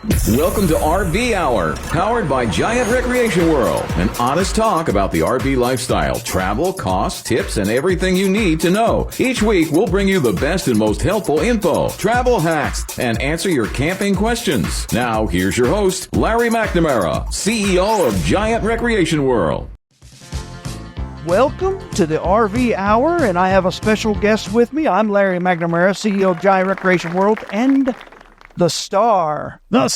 Welcome to RV Hour, powered by Giant Recreation World. An honest talk about the RV lifestyle, travel, costs, tips, and everything you need to know. Each week, we'll bring you the best and most helpful info, travel hacks, and answer your camping questions. Now, here's your host, Larry McNamara, CEO of Giant Recreation World. Welcome to the RV Hour, and I have a special guest with me. I'm Larry McNamara, CEO of Giant Recreation World, and the star of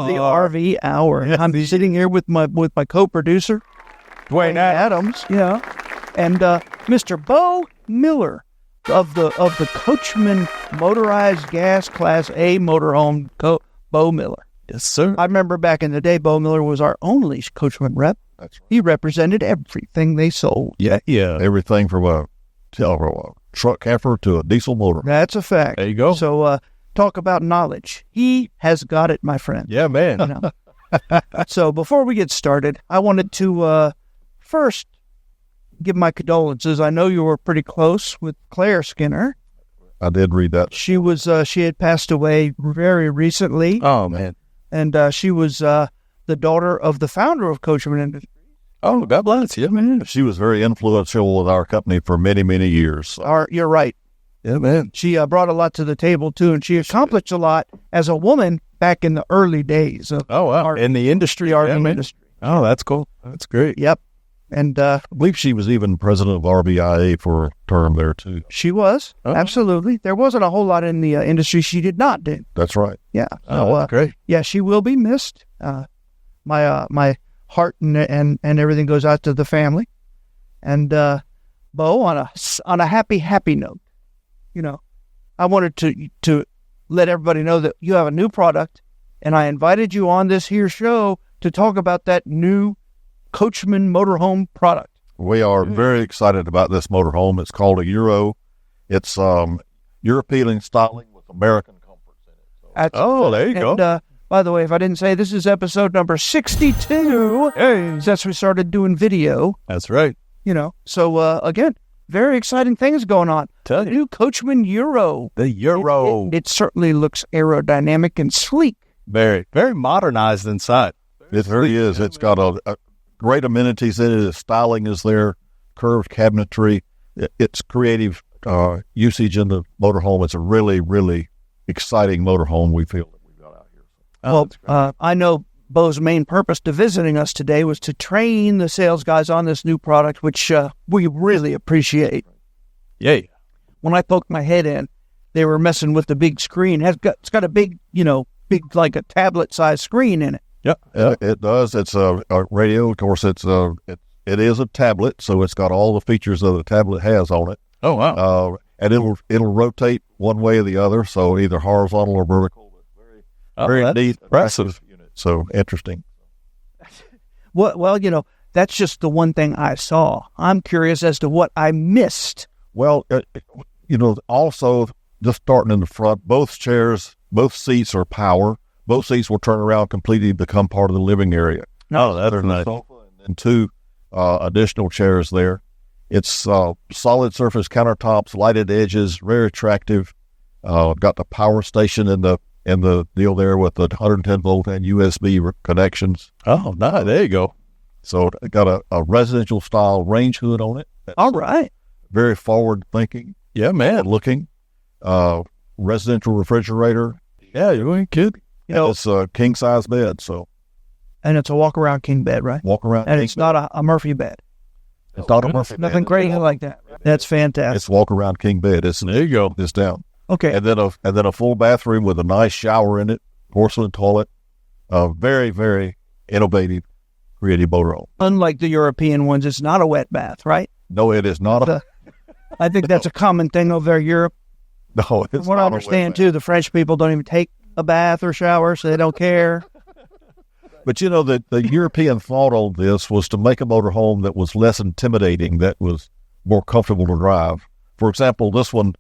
the RV Hour. Yeah. I'm sitting here with my co-producer, Dwayne Adams, and Mr. Bo Miller of the Coachmen Motorized Gas Class A Motorhome. Bo Miller. Yes, sir. I remember back in the day, Bo Miller was our only Coachman rep. That's right. He represented everything they sold. Yeah. Everything from a truck heifer to a diesel motor. That's a fact. There you go. So, talk about knowledge. He has got it, my friend. Yeah, man. You know? So before we get started, I wanted to first give my condolences. I know you were pretty close with Claire Skinner. I did read that. She was she had passed away very recently, Oh, man. and she was the daughter of the founder of Coachmen Euro. Oh, God bless you, man. She was very influential with our company for many, many years. You're right. Yeah, man. She brought a lot to the table too, and she accomplished a lot as a woman back in the early days of Oh, wow. our In the industry. RV yeah, man. industry. Oh, that's cool. That's great. Yep. And I believe she was even president of RVIA for a term there, too. she was. Oh. Absolutely. There wasn't a whole lot in the industry she did not do. That's right. Yeah. Oh, So, that's great. yeah, she will be missed. My heart and everything goes out to the family. And Bo, on a happy note, I wanted to let everybody know that you have a new product, and I invited you on this here show to talk about that new Coachmen motorhome product. We are very excited about this motorhome. It's called a Euro. It's European styling with American comforts in it. So There you go. And by the way, if I didn't say, this is episode number 62. Hey. Since we started doing video, That's right. So again, very exciting things going on. Tell The you. new Coachmen Euro. The Euro. It certainly looks aerodynamic and sleek. Very, very modernized inside. It really is. It's got a great amenities in it. The styling is there, curved cabinetry. It's creative usage in the motorhome. It's a really, really exciting motorhome we feel that we've got out here. Oh, that's great. I know Bo's main purpose to visiting us today was to train the sales guys on this new product, which we really appreciate. Yeah. When I poked my head in, they were messing with the big screen. It's got a big, big like a tablet-sized screen in it. Yeah. It does. It's a radio. Of course, it is a tablet, so it's got all the features that the tablet has on it. Oh, wow. And it'll rotate one way or the other, so either horizontal or vertical. But very that's neat, impressive. attractive unit. So interesting. Well, that's just the one thing I saw. I'm curious as to what I missed. Well, also just starting in the front, both seats are power. Both seats will turn around completely, become part of the living area. Oh, that's There's nice. a sofa and two additional chairs there. It's solid surface countertops, lighted edges, very attractive. Got the power station in the deal there with the 110 volt and USB connections. Oh, nice. There you go. So it got a residential style range hood on it. That's All right. very forward thinking, Yeah, man. looking. Residential refrigerator. Yeah, you ain't kidding. It's a king size bed, so And it's a walk-around king bed, right? walk around. And king it's bed. not a Murphy bed. It's not a Murphy bed. Nothing crazy like that. That's fantastic. It's walk around king bed. It's There you go. It's down. Okay. And then a full bathroom with a nice shower in it, porcelain toilet. Very, very innovative, creative motorhome. Unlike the European ones, it's not a wet bath, right? No, it is not a. I think that's a common thing over there in Europe. No, it's From what not I a understand, wet too, the French people don't even take a bath or shower, so they don't care. bath. But the European thought on this was to make a motorhome that was less intimidating, that was more comfortable to drive. For example, this one,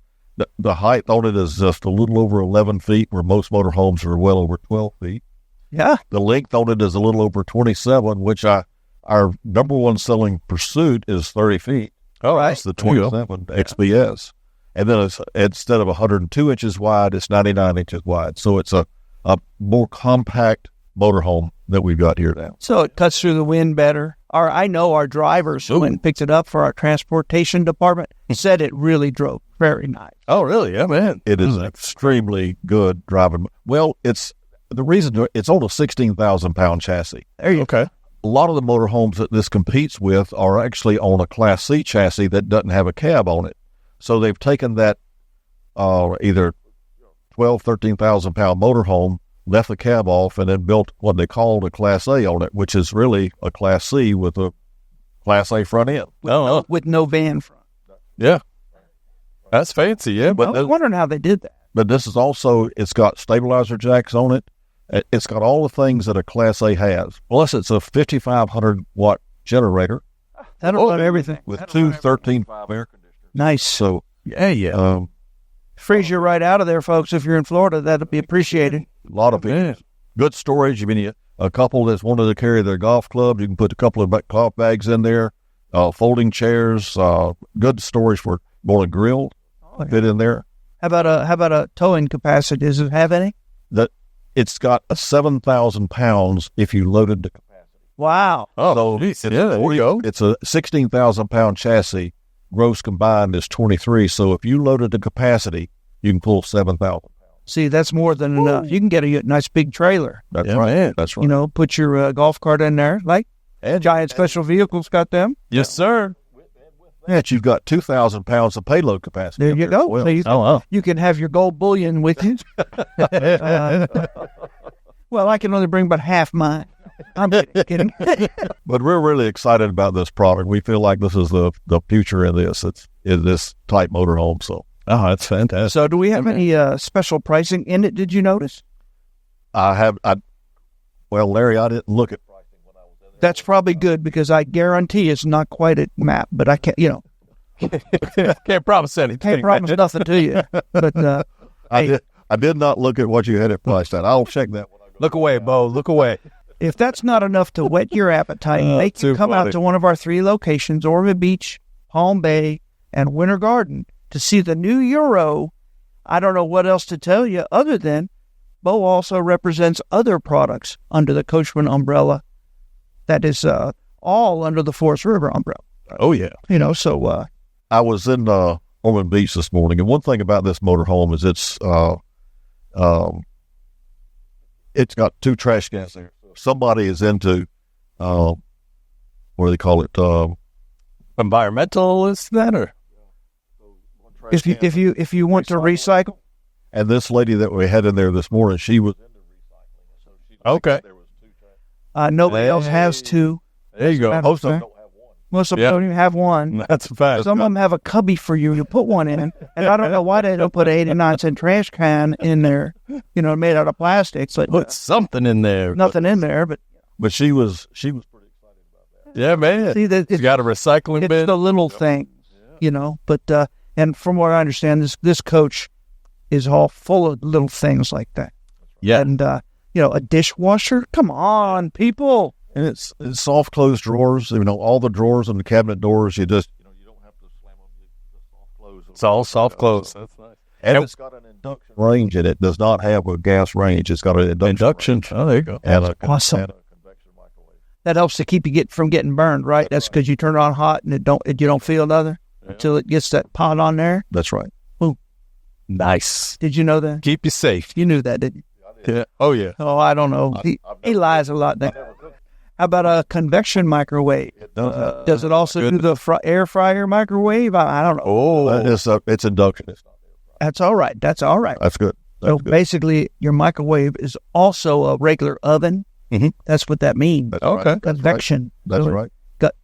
the height on it is just a little over 11 feet, where most motorhomes are well over 12 feet. Yeah. The length on it is a little over 27, which our number one selling Pursuit is 30 feet. All right. That's the There you go. 27 XBS. And then instead of 102 inches wide, it's 99 inches wide. So it's a a more compact motorhome that we've got here now. So it cuts through the wind better. I know our drivers who went and picked it up for our transportation department said it really drove very nice. Oh, really? Yeah, man. It is extremely good driving. Well, it's on a 16,000-pound chassis. There you Okay. A lot of the motorhomes that this competes with are actually on a Class C chassis that doesn't have a cab on it. So they've taken that either 12, 13,000-pound motorhome, left the cab off, and then built what they called a Class A on it, which is really a Class C with a Class A front end. with no van front. Yeah. That's fancy, yeah. I But was wondering how they did that. But this is also, it's got stabilizer jacks on it. It's got all the things that a Class A has. Plus, it's a 5,500-watt generator That'll run everything. with two 13.5 air conditioners. Nice. So, yeah. Freeze you right out of there, folks. If you're in Florida, that'll be appreciated. a lot of good storage. I mean, a couple that's wanted to carry their golf clubs, you can put a couple of golf bags in there, folding chairs, good storage for more than grill fit in there. How about a towing capacity? Does it have any? It's got a 7,000 pounds if you loaded the capacity. Wow. Oh, geez. Yeah, there you go. It's a 16,000-pound chassis. Gross combined is 23. So if you loaded the capacity, you can pull 7,000 pounds. See, that's more than enough. You can get a nice big trailer. That's Yeah, right. man. That's right. You know, put your golf cart in there. Like Giant Special Vehicles got them. Yes, sir. That you've got 2,000 pounds of payload capacity. There up you as go. well. So wow. you can have your gold bullion with you. Well, I can only bring about half mine. I'm kidding. But we're really excited about this product. We feel like this is the future in this. It's in this type motorhome. So Oh, that's fantastic. So do we have any special pricing in it? Did you notice? Well, Larry, I didn't look at pricing when I was in there. That's probably good because I guarantee it's not quite at MAP, but I can't, Can't promise anything. can't promise nothing to you. But I did not look at what you had it priced at. I'll check that when I go. Look away, Bo. Look away. if that's not enough to whet your appetite, make you come out to one of our 3 locations, Ormond Beach, Palm Bay, and Winter Garden, to see the new Euro. I don't know what else to tell you other than Bo also represents other products under the Coachmen umbrella that is all under the Forest River umbrella. Oh, yeah. So I was in Ormond Beach this morning, and one thing about this motorhome is it's got 2 trash cans there. Somebody is into what do they call it? Environmental, is that, or? if you want to recycle, And this lady that we had in there this morning, she was into recycling. So she Okay. there was 2 trash. nobody else has 2. There you go. Most of them don't have one. Most of them don't even have one. That's a fact. Some of them have a cubby for you to put one in, and I don't know why they don't put an 89-cent trash can in there, made out of plastic. But Put something in there. nothing in there. But But she was pretty excited about that. Yeah, man. see, that It's got a recycling it's bin. the little things, But and from what I understand, this coach is all full of little things like that. Yeah. And a dishwasher. Come on, people. And it's soft closed drawers. All the drawers and the cabinet doors. You just you don't have to slam them. You just soft close. It's all soft close. That's nice. And And- it's got an induction range in it. Does not have a gas range. It's got an induction range. Oh, there you go. And Awesome. and a convection microwave. That helps to keep you from getting burned, right? That's because you turn it on hot and you don't feel nothing until it gets that pot on there. That's right. Nice. Did you know that? Keep you safe. You knew that, didn't you? Yeah. Oh, yeah. Oh, I don't know. He lies a lot now. How about a convection microwave? Does it also do the air fryer microwave? I don't know. Oh. It's induction. It's not air fryer. That's all right. That's all right. That's good. So basically, your microwave is also a regular oven. Mhm. That's what that means. That's Okay. right. Convection. That's So right. Got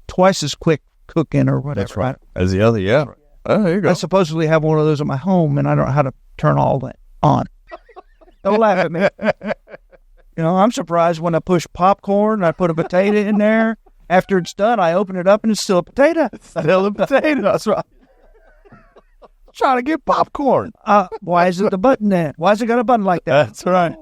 twice as quick cooking or whatever. That's right. As the other, yeah. Oh, there you go. I supposedly have one of those at my home, and I don't know how to turn all that on. Don't laugh at me. I'm surprised when I push popcorn, I put a potato in there. After it's done, I open it up, and it's still a potato. Still a potato. That's right. Trying to get popcorn. Why is it the button there? Why has it got a button like that? That's right.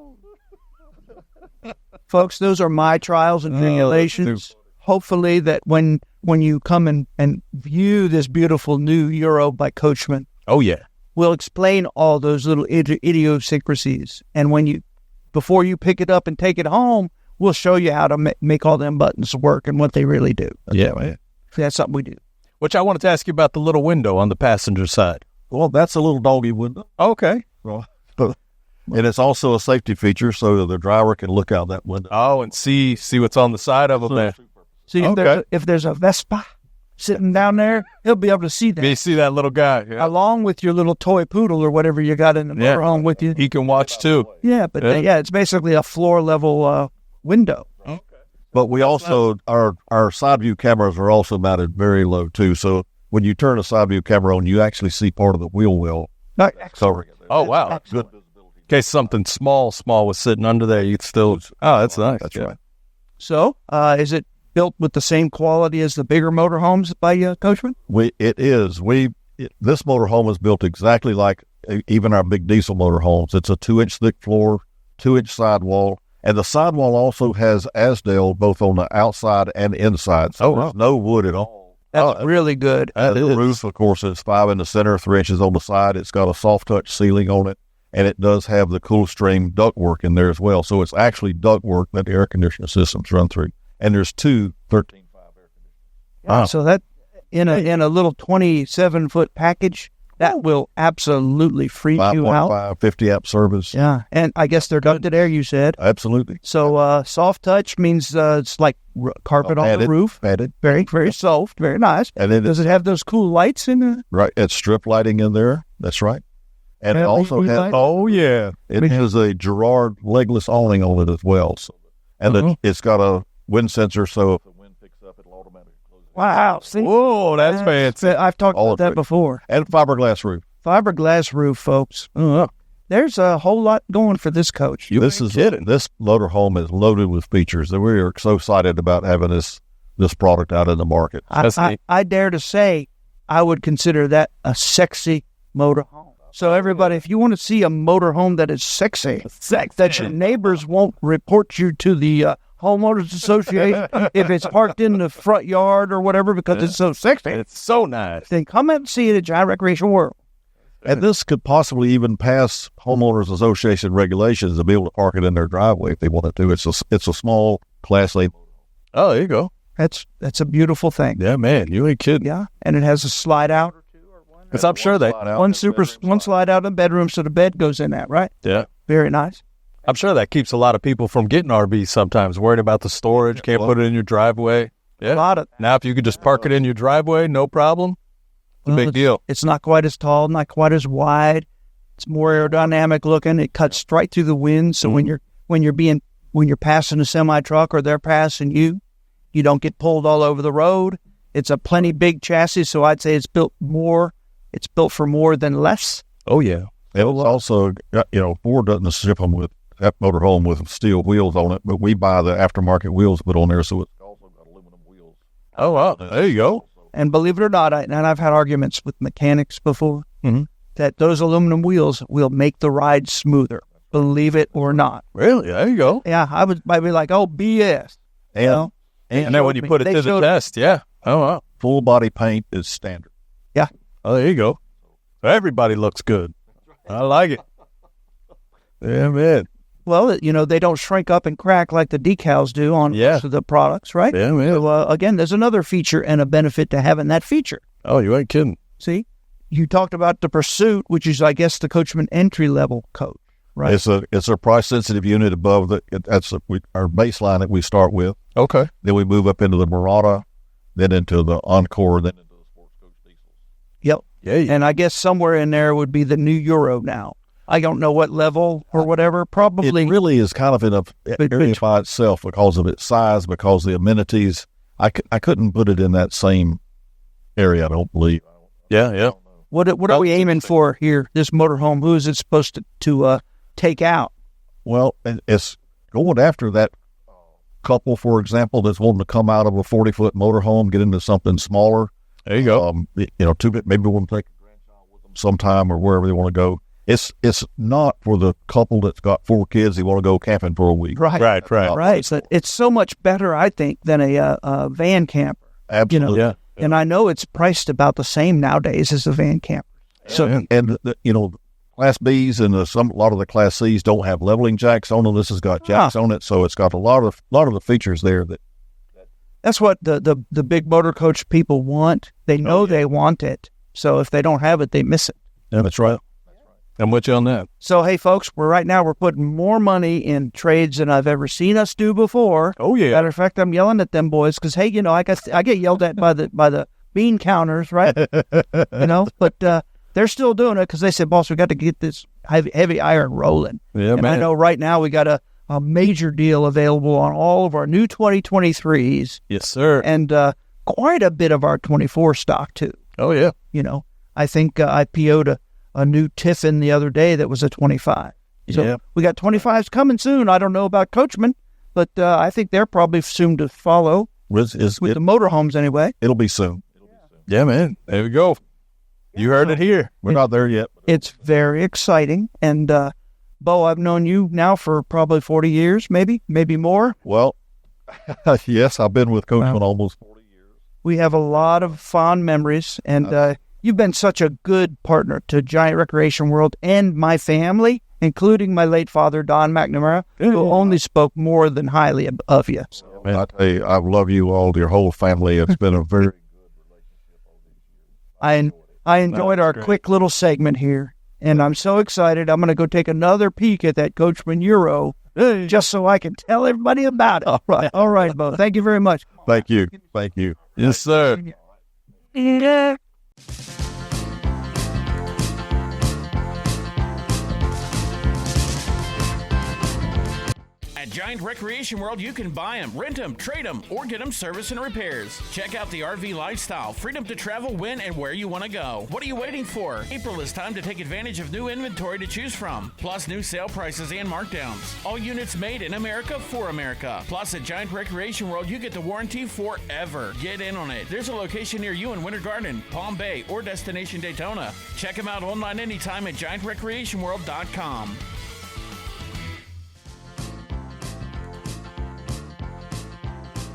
Folks, those are my trials and tribulations. Hopefully that when you come and view this beautiful new Euro by Coachmen, Oh, yeah. we'll explain all those little idiosyncrasies. And before you pick it up and take it home, we'll show you how to make all them buttons work and what they really do. Man. That's something we do. Which I wanted to ask you about the little window on the passenger side. Well, that's a little doggy window. Okay. And it's also a safety feature so the driver can look out that window. Oh, and see what's on the side of them there. See, if there's a Vespa sitting down there, he'll be able to see that. You see that little guy. Yeah. Along with your little toy poodle or whatever you got in the motorhome with you. He can watch too. Yeah, but it's basically a floor level window. Okay. But we also, our side view cameras are also mounted very low too. So when you turn a side view camera on, you actually see part of the wheel well. Covering it. Oh, wow. Good. In case something small was sitting under there, you'd still... Oh, that's nice. That's right. So, is it built with the same quality as the bigger motorhomes by Coachmen? It is. This motorhome is built exactly like even our big diesel motorhomes. It's a 2-inch thick floor, 2-inch sidewall, and the sidewall also has Asdale both on the outside and inside. So there's no wood at all. That's really good. The roof, of course, is 5 in the center, 3 inches on the side. It's got a soft touch ceiling on it. And it does have the cool stream ductwork in there as well. So it's actually ductwork that the air conditioning systems run through. And there's two 13.5 air conditioners. Yeah, so that in a little 27-foot package, that will absolutely freak you out. 5.5, 50 amp service. Yeah, and I guess they're ducted air, you said. Absolutely. So soft touch means it's like carpet on the roof. Padded. Very, very soft. Very nice. And then does it have those cool lights in it? Right. It's strip lighting in there. That's right. And it also has, it has a Girard legless awning on it as well. So, and it's got a wind sensor, so if the wind picks up, it'll automatically close it. Wow. See? Whoa, that's fancy. I've talked about that before. And fiberglass roof. Fiberglass roof, folks. There's a whole lot going for this coach. This motorhome is loaded with features that we are so excited about having this product out in the market. I dare to say I would consider that a sexy motorhome. So everybody, if you want to see a motorhome that is sexy, that your neighbors won't report you to the homeowners association if it's parked in the front yard or whatever because it's so sexy. It's so nice. Then come out and see it at Giant Recreation World. And this could possibly even pass homeowners association regulations to be able to park it in their driveway if they wanted to. It's a small Class A. Oh, there you go. That's a beautiful thing. Yeah, man, you ain't kidding. Yeah, and it has a slide out. Because I'm sure one slide out in the bedroom, so the bed goes in that, right? Yeah. Very nice. I'm sure that keeps a lot of people from getting RVs sometimes, worried about the storage, can't put it in your driveway. Yeah. A lot of now, if you could just park it in your driveway, no problem, it's a big deal. It's not quite as tall, not quite as wide. It's more aerodynamic looking. It cuts right through the wind, so when you're passing a semi truck or they're passing you, you don't get pulled all over the road. It's a plenty big chassis, so I'd say it's built for more than less. Oh, yeah. It was also, Ford doesn't ship them with that motorhome with steel wheels on it, but we buy the aftermarket wheels put on there, so it's also got aluminum wheels. Oh, wow. There you go. And believe it or not, I've had arguments with mechanics before that those aluminum wheels will make the ride smoother. Believe it or not. Really? There you go. Yeah, I'd be like, oh, BS. And then when you put it to the test, yeah. Oh, wow. Full body paint is standard. Yeah. Oh, there you go. Everybody looks good. I like it. Yeah, man. Well, they don't shrink up and crack like the decals do on most of the products, right? Yeah, man. So, again, there's another feature and a benefit to having that feature. Oh, you ain't kidding. See? You talked about the Pursuit, which is, I guess, the Coachmen entry-level coach, right? It's a price-sensitive unit above our baseline that we start with. Okay. Then we move up into the Murata, then into the Encore, then into the Sports Coach diesels. Yep. Yeah. And I guess somewhere in there would be the new Euro now. I don't know what level or whatever. Probably. It really is kind of in an area by itself because of its size, because of the amenities. I couldn't put it in that same area, I don't believe. Yeah. What are we aiming for here, this motorhome? Who is it supposed to take out? Well, it's going after that couple, for example, that's wanting to come out of a 40-foot motorhome, get into something smaller. There you go. Maybe we'll take a grandchild with them sometime or wherever they want to go. It's not for the couple that's got 4 kids who want to go camping for a week. Right. So it's so much better, I think, than a van camper. Absolutely. Yeah. And I know it's priced about the same nowadays as a van camper. So And Class Bs and a lot of the Class Cs don't have leveling jacks on them. This has got jacks on it, so it's got a lot of the features there that. that's what the big motor coach people want. They know they want it. So if they don't have it, they miss it. Yeah, that's right. I'm with you on that. So, hey, folks, right now we're putting more money in trades than I've ever seen us do before. Oh, yeah. Matter of fact, I'm yelling at them boys because, hey, I get yelled at by the bean counters, right? But they're still doing it because they said, boss, we got to get this heavy iron rolling. Yeah, and man. I know right now we got a major deal available on all of our new 2023s. Yes, sir. And quite a bit of our 24 stock, too. Oh, yeah. I think I PO'd a new Tiffin the other day that was a 25. So we got 25s coming soon. I don't know about Coachmen, but I think they're probably soon to follow with the motorhomes anyway. It'll be soon. Yeah, man. There we go. You heard it here. We're not there yet. It's very exciting. And, Bo, I've known you now for probably 40 years, maybe more. Well, yes, I've been with Coachmen almost 40 years. We have a lot of fond memories, and you've been such a good partner to Giant Recreation World and my family, including my late father, Don McNamara, who only spoke more than highly of you. Man, I tell you, I love you all, your whole family. It's been a very good relationship. I enjoyed our quick little segment here, and I'm so excited. I'm going to go take another peek at that Coachmen Euro just so I can tell everybody about it. All right, Bo. Thank you very much. Thank you. Yes, sir. At Giant Recreation World, you can buy them, rent them, trade them, or get them service and repairs. Check out the RV lifestyle, freedom to travel when and where you want to go. What are you waiting for? April is time to take advantage of new inventory to choose from, plus new sale prices and markdowns. All units made in America for America. Plus, at Giant Recreation World, you get the warranty forever. Get in on it. There's a location near you in Winter Garden, Palm Bay, or Destination Daytona. Check them out online anytime at GiantRecreationWorld.com.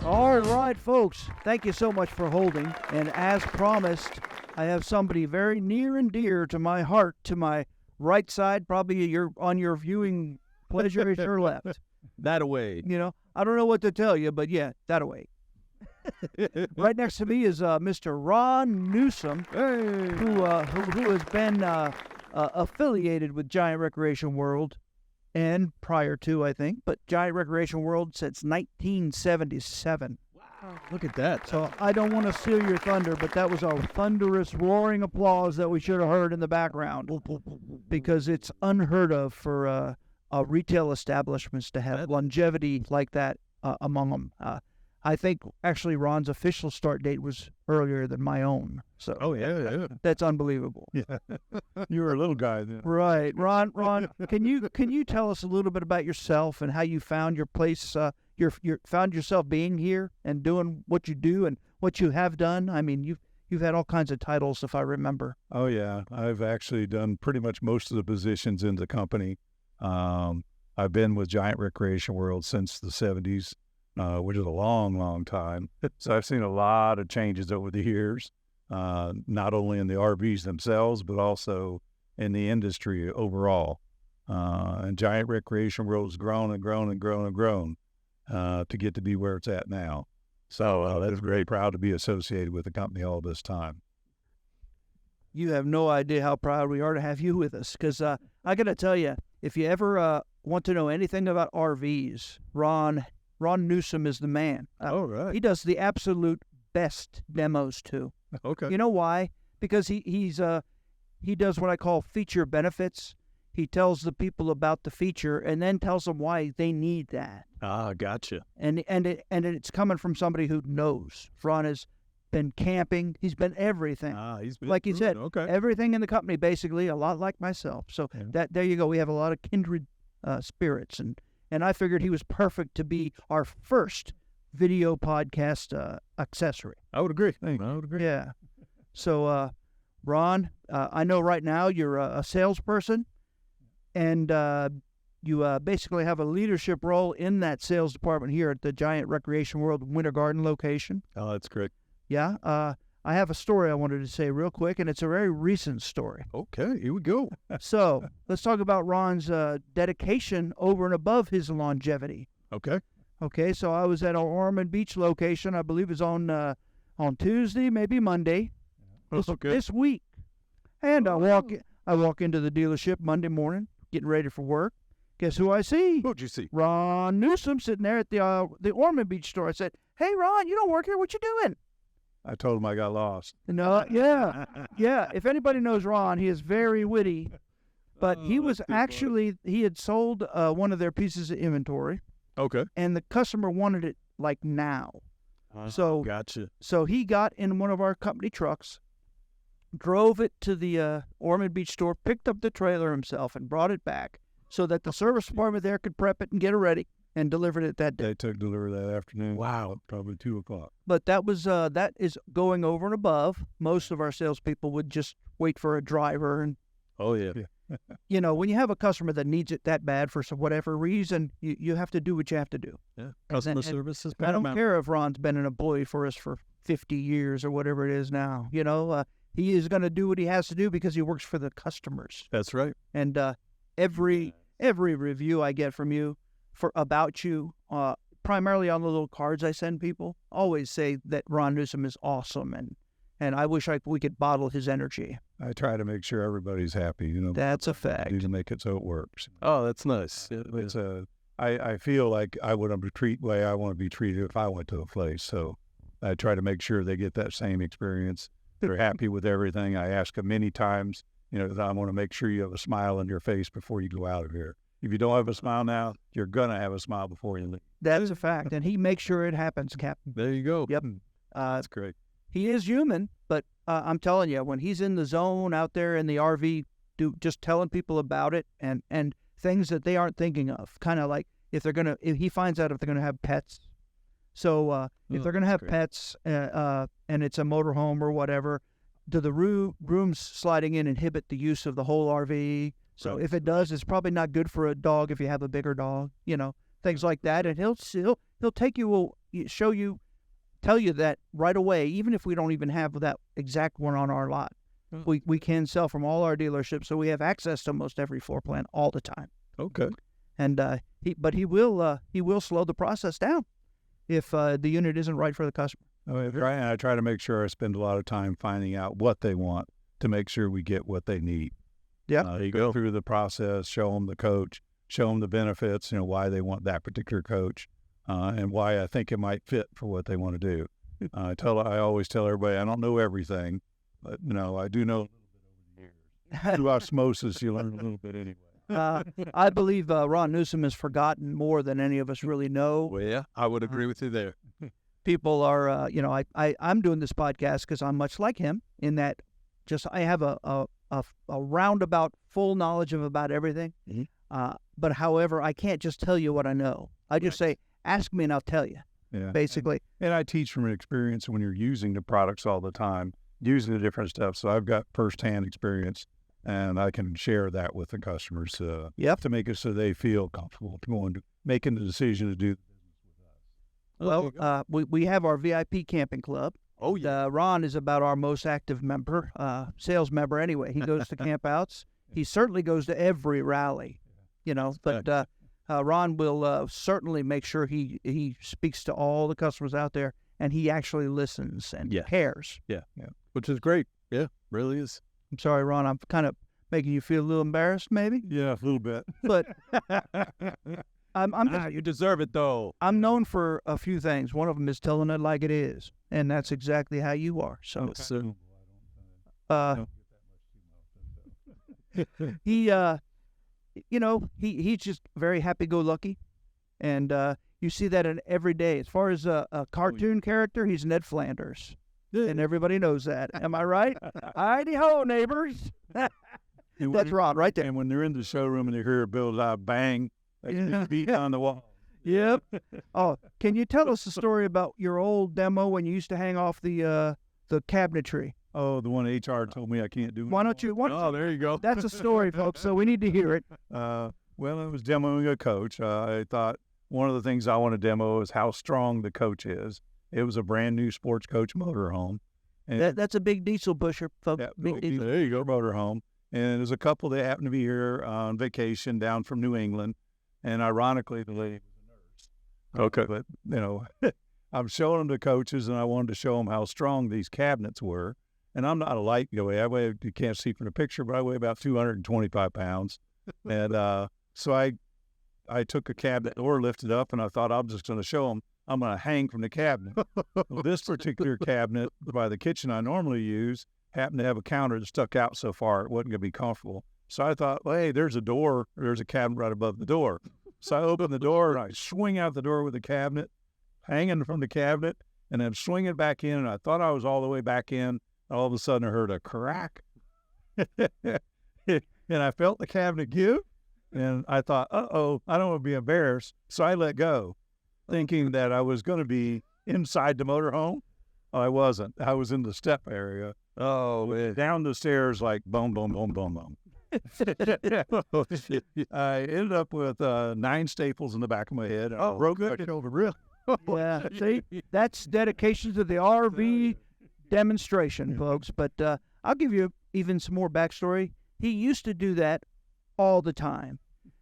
All right, folks. Thank you so much for holding. And as promised, I have somebody very near and dear to my heart, to my right side, probably on your viewing pleasure is your left. That away. I don't know what to tell you, but yeah, that away. Right next to me is Mr. Ron Newsome, who has been affiliated with Giant Recreation World. And prior to, I think, but Giant Recreation World since 1977. Wow. Look at that. So I don't want to steal your thunder, but that was a thunderous, roaring applause that we should have heard in the background, because it's unheard of for retail establishments to have longevity like that among them. I think actually Ron's official start date was earlier than my own. So that's unbelievable. Yeah. You were a little guy then. Right. Ron, can you tell us a little bit about yourself and how you found your place, found yourself being here and doing what you do and what you have done? I mean, you've had all kinds of titles, if I remember. Oh yeah, I've actually done pretty much most of the positions in the company. I've been with Giant Recreation World since the 70s. Which is a long, long time. So I've seen a lot of changes over the years, not only in the RVs themselves, but also in the industry overall. And Giant Recreation World has grown and grown and grown and grown to get to be where it's at now. So that's great. Proud to be associated with the company all this time. You have no idea how proud we are to have you with us, because I got to tell you, if you ever want to know anything about RVs, Ron Newsome is the man. Right. He does the absolute best demos too. Okay. You know why? Because he does what I call feature benefits. He tells the people about the feature and then tells them why they need that. Ah, gotcha. And it's coming from somebody who knows. Ron has been camping. He's been everything. He's been like he said, everything in the company, basically, a lot like myself. So there you go. We have a lot of kindred spirits, and I figured he was perfect to be our first video podcast accessory. I would agree. Yeah. So, Ron, I know right now you're a salesperson, and you basically have a leadership role in that sales department here at the Giant Recreation World Winter Garden location. Oh, that's correct. Yeah. I have a story I wanted to say real quick, and it's a very recent story. Okay, here we go. So let's talk about Ron's dedication over and above his longevity. Okay. Okay, so I was at our Ormond Beach location. I believe it was on Tuesday, maybe Monday, this week. And I walk into the dealership Monday morning, getting ready for work. Guess who I see? What'd you see? Ron Newsome sitting there at the Ormond Beach store. I said, "Hey, Ron, you don't work here. What you doing?" I told him I got lost. No, yeah. If anybody knows Ron, he is very witty. But he was actually, he had sold one of their pieces of inventory. Okay. And the customer wanted it like now. So Gotcha. So he got in one of our company trucks, drove it to the Ormond Beach store, picked up the trailer himself, and brought it back so that the service department there could prep it and get it ready, and delivered it that day. They took delivery that afternoon. Wow. Probably 2 o'clock. But that is going over and above. Most of our salespeople would just wait for a driver, and Oh, yeah. when you have a customer that needs it that bad for whatever reason, you have to do what you have to do. Yeah. Customer service is I don't care if Ron's been an employee for us for 50 years or whatever it is now. He is going to do what he has to do because he works for the customers. That's right. And every review I get from you about you, primarily on the little cards I send people, always say that Ron Newsome is awesome, and I wish we could bottle his energy. I try to make sure everybody's happy. That's a fact. To make it so it works. Oh, that's nice. Yeah, It's I feel like I would treat the way I want to be treated if I went to a place. So I try to make sure they get that same experience. They're happy with everything. I ask them many times, I want to make sure you have a smile on your face before you go out of here. If you don't have a smile now, you're going to have a smile before you leave. That's a fact. And he makes sure it happens, Captain. there you go. Yep. That's great. He is human, but I'm telling you, when he's in the zone out there in the RV, just telling people about it and things that they aren't thinking of, kind of like if he finds out if they're going to have pets. So if they're going to have pets and it's a motorhome or whatever, do the rooms sliding in inhibit the use of the whole RV? So if it does, it's probably not good for a dog if you have a bigger dog, things like that. And he'll take you, tell you that right away, even if we don't even have that exact one on our lot. We can sell from all our dealerships, so we have access to almost every floor plan all the time. Okay. And he will slow the process down if the unit isn't right for the customer. I try to make sure I spend a lot of time finding out what they want to make sure we get what they need. Yeah. You go through the process, show them the coach, show them the benefits, why they want that particular coach, and why I think it might fit for what they want to do. I always tell everybody, I don't know everything, but I do know a little bit over the years. Through osmosis, you learn a little bit anyway. I believe Ron Newsome has forgotten more than any of us really know. Well, yeah, I would agree with you there. People are, I'm doing this podcast because I'm much like him in that I have a roundabout full knowledge of about everything. Mm-hmm. But however, I can't just tell you what I know. I just say, ask me and I'll tell you, basically. And I teach from experience when you're using the products all the time, using the different stuff. So I've got firsthand experience, and I can share that with the customers to make it so they feel comfortable making the decision to do the business with us. Well, we have our VIP camping club. Oh, yeah. Ron is about our most active member, sales member anyway. He goes to campouts. He certainly goes to every rally, but Ron will certainly make sure he speaks to all the customers out there, and he actually listens and cares. Yeah, which is great. Yeah, really is. I'm sorry, Ron, I'm kind of making you feel a little embarrassed, maybe? Yeah, a little bit. But you deserve it, though. I'm known for a few things. One of them is telling it like it is, and that's exactly how you are. So, he's just very happy-go-lucky, and you see that in every day. As far as a cartoon character, he's Ned Flanders, and everybody knows that. Am I right? Heidi-ho, neighbors. That's Ron right there. And when they're in the showroom and they hear a build-out bang, they beat on the wall. Yep. Oh, can you tell us a story about your old demo when you used to hang off the cabinetry? Oh, the one HR told me I can't do. Why don't you? Oh, there you go. That's a story, folks. So we need to hear it. Well, it was demoing a coach. I thought one of the things I want to demo is how strong the coach is. It was a brand new sports coach motorhome, And That's a big diesel busher, folks. Yeah, big diesel. there you go, motorhome. And there's a couple that happened to be here on vacation down from New England. And ironically, the lady was a nurse. Okay. But, I'm showing them to coaches, and I wanted to show them how strong these cabinets were. And I'm not a light guy. You can't see from the picture, but I weigh about 225 pounds. And so I took a cabinet door, lifted up, and I thought I'm just going to show them I'm going to hang from the cabinet. Well, this particular cabinet by the kitchen I normally use happened to have a counter that stuck out so far it wasn't going to be comfortable. So I thought, well, hey, there's a door. There's a cabinet right above the door. So I opened the door, and I swing out the door with the cabinet, hanging from the cabinet, and then swing it back in. And I thought I was all the way back in. All of a sudden, I heard a crack. And I felt the cabinet give. And I thought, uh-oh, I don't want to be embarrassed. So I let go, thinking that I was going to be inside the motorhome. I wasn't. I was in the step area. Oh, man. Down the stairs like boom, boom, boom, boom, boom. I ended up with 9 staples in the back of my head. And I broke my shoulder real. Yeah, see, that's dedication to the RV demonstration, folks. But I'll give you even some more backstory. He used to do that all the time.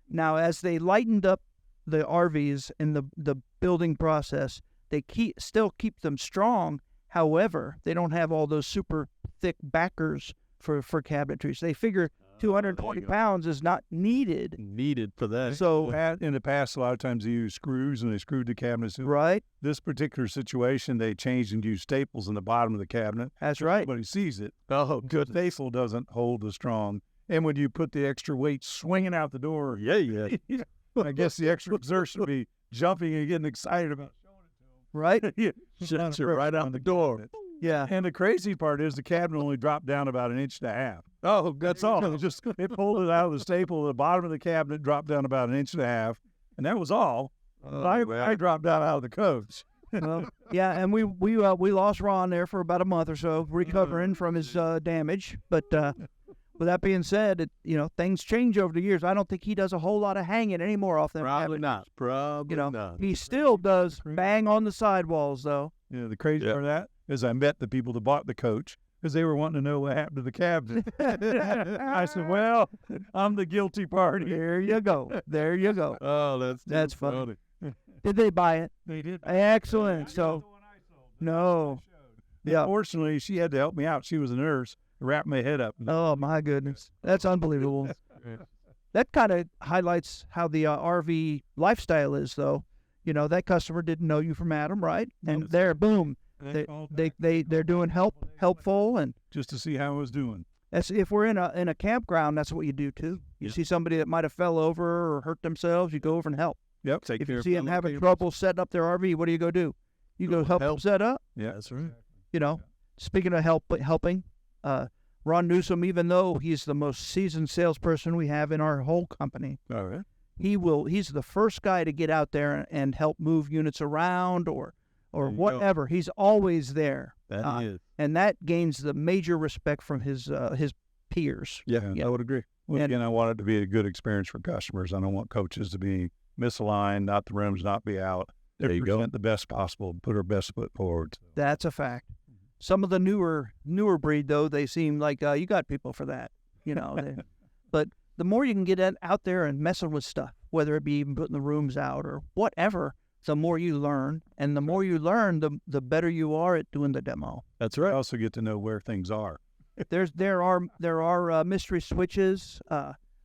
Now, as they lightened up the RVs in the building process, they still keep them strong. However, they don't have all those super thick backers for cabinetry. So they figure 220 pounds is not needed. Needed for that. So in the past, a lot of times they use screws, and they screwed the cabinets. Right. This particular situation, they changed and used staples in the bottom of the cabinet. That's right. Everybody sees it. Oh, The good. staple doesn't hold as strong. And when you put the extra weight swinging out the door, I guess the extra exertion would be jumping and getting excited about showing it to them. Right? Shut you right out the door. Yeah. And the crazy part is the cabinet only dropped down about 1.5 inches. Oh, That's all. It pulled it out of the staple. The bottom of the cabinet dropped down about 1.5 inches, and that was all. I dropped down out of the coach. Well, yeah, and we lost Ron there for about a month or so, recovering from his damage. But with that being said, things change over the years. I don't think he does a whole lot of hanging anymore off them. Probably cabinets. not. Probably not. He still does bang on the sidewalls, though. The crazy part of that is I met the people that bought the coach because they were wanting to know what happened to the cabinet. I said, well, I'm the guilty party. There you go. There you go. Oh, That's funny. Did they buy it? They did. Excellent. So, no. Yeah. Fortunately, she had to help me out. She was a nurse. Wrap my head up. Oh, my goodness. That's unbelievable. That kind of highlights how the RV lifestyle is, though. That customer didn't know you from Adam, right? And there, boom, they're doing helpful, and Just to see how I was doing. that's if we're in a campground, that's what you do too. You see somebody that might have fell over or hurt themselves, you go over and help. Yep. If you see them having trouble setting up their RV, what do you go do? You go help them set up. Yeah. That's right. Speaking of helping, Ron Newsome, even though he's the most seasoned salesperson we have in our whole company, All right. he's the first guy to get out there and help move units around or whatever. He's always there. That is. And that gains the major respect from his peers. Yeah, I would agree. Well, And- again, I want it to be a good experience for customers. I don't want coaches to be misaligned, not the rims not be out. They There you go. present the best possible, put our best foot forward. That's a fact. Some of the newer breed, though, they seem like you got people for that, but the more you can get out there and messing with stuff, whether it be even putting the rooms out or whatever, the more you learn, and the more you learn, the better you are at doing the demo. That's I right. also get to know where things are. There are mystery switches,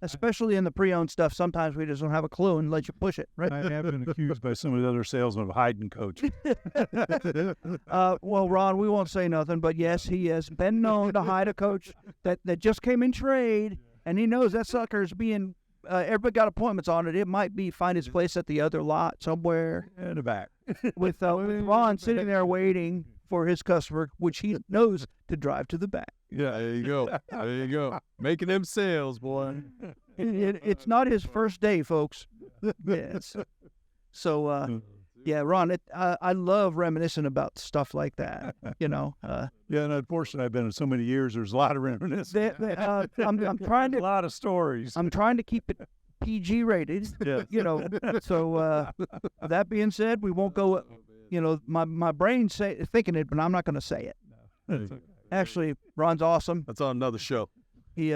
especially in the pre-owned stuff. Sometimes we just don't have a clue and let you push it. Right? I have been accused by some of the other salesmen of hiding coach. Well, Ron, we won't say nothing, but yes, he has been known to hide a coach that just came in trade, and he knows that sucker's being. Everybody got appointments on it. It might find its place at the other lot somewhere In the back. with Ron sitting there waiting for his customer, which he knows to drive to the back. Yeah, there you go. There you go. Making them sales, boy. It's not his first day, folks. Yes. So, yeah, Ron, I love reminiscing about stuff like that. Yeah, and unfortunately, I've been in so many years. There's a lot of reminiscence. I'm trying A to lot of stories. I'm trying to keep it PG rated. Yeah. So that being said, we won't go. My brain's thinking it, but I'm not going to say it. That's okay. Actually, Ron's awesome. That's on another show. He